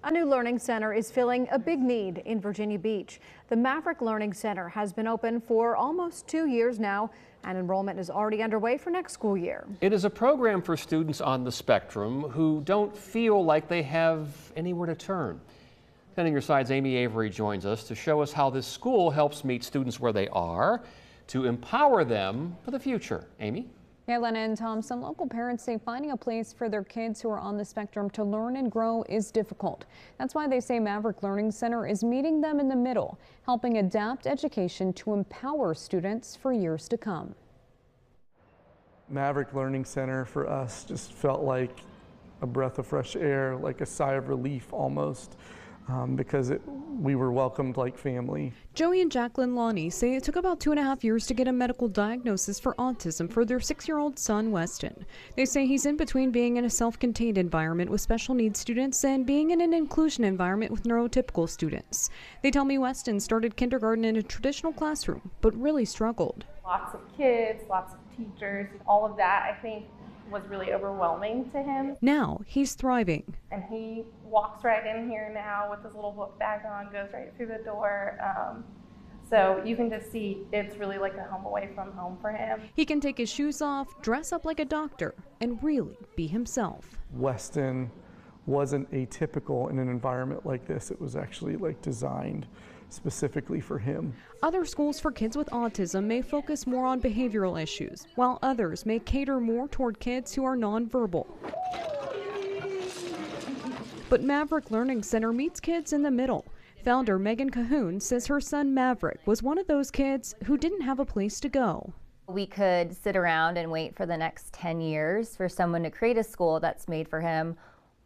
A new learning center is filling a big need in Virginia Beach. The Maverick Learning Center has been open for almost 2 years now, and enrollment is already underway for next school year. It is a program for students on the spectrum who don't feel like they have anywhere to turn. 10 on Your Side's Amy Avery joins us to show us how this school helps meet students where they are to empower them for the future. Amy? Yeah, Lena and Tom, some local parents say finding a place for their kids who are on the spectrum to learn and grow is difficult. That's why they say Maverick Learning Center is meeting them in the middle, helping adapt education to empower students for years to come. Maverick Learning Center for us just felt like a breath of fresh air, like a sigh of relief almost, because we were welcomed like family. Joey and Jacqueline Lonnie say it took about 2.5 years to get a medical diagnosis for autism for their 6-year-old son, Weston. They say he's in between being in a self-contained environment with special needs students and being in an inclusion environment with neurotypical students. They tell me Weston started kindergarten in a traditional classroom, but really struggled. Lots of kids, lots of teachers, all of that, I think, was really overwhelming to him. Now he's thriving. And he walks right in here now with his little book bag on, goes right through the door. So you can just see it's really like a home away from home for him. He can take his shoes off, dress up like a doctor, and really be himself. Weston wasn't atypical in an environment like this. It was actually like designed specifically for him. Other schools for kids with autism may focus more on behavioral issues, while others may cater more toward kids who are nonverbal. But Maverick Learning Center meets kids in the middle. Founder Megan Cahoon says her son Maverick was one of those kids who didn't have a place to go. We could sit around and wait for the next 10 years for someone to create a school that's made for him,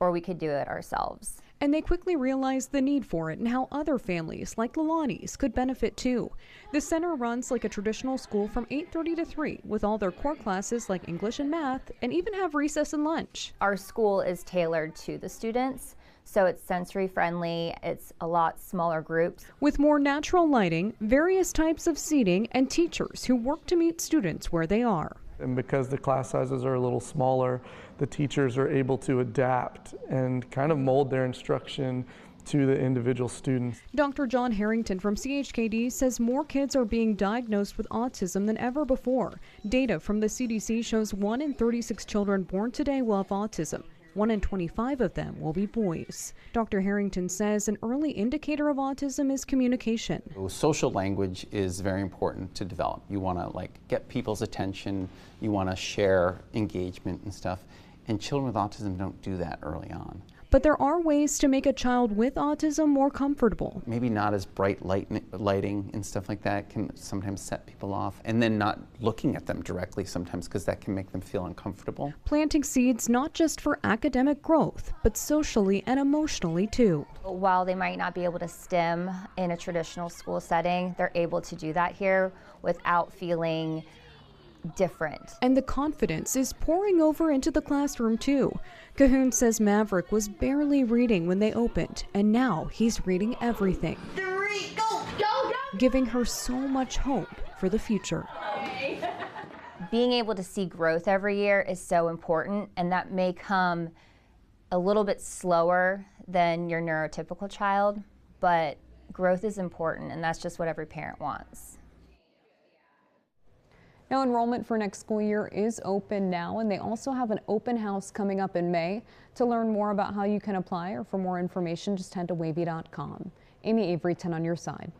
or we could do it ourselves. And they quickly realized the need for it and how other families like Lalani's could benefit too. The center runs like a traditional school from 8:30 to 3 with all their core classes like English and math, and even have recess and lunch. Our school is tailored to the students, so it's sensory friendly, it's a lot smaller groups. With more natural lighting, various types of seating, and teachers who work to meet students where they are. And because the class sizes are a little smaller, the teachers are able to adapt and kind of mold their instruction to the individual students. Dr. John Harrington from CHKD says more kids are being diagnosed with autism than ever before. Data from the CDC shows 1 in 36 children born today will have autism. 1 in 25 of them will be boys. Dr. Harrington says an early indicator of autism is communication. Social language is very important to develop. You want to get people's attention, you want to share engagement and stuff, and children with autism don't do that early on. But there are ways to make a child with autism more comfortable. Maybe not as bright lighting and stuff like that can sometimes set people off, and then not looking at them directly sometimes because that can make them feel uncomfortable. Planting seeds not just for academic growth, but socially and emotionally too. While they might not be able to STEM in a traditional school setting, they're able to do that here without feeling different. And the confidence is pouring over into the classroom too. Cahoon says Maverick was barely reading when they opened, and now he's reading everything. 3, go, go, go! Giving her so much hope for the future. Being able to see growth every year is so important, and that may come a little bit slower than your neurotypical child, but growth is important, and that's just what every parent wants. Now, enrollment for next school year is open now, and they also have an open house coming up in May. To learn more about how you can apply or for more information, just head to wavy.com. Amy Avery, 10 on Your Side.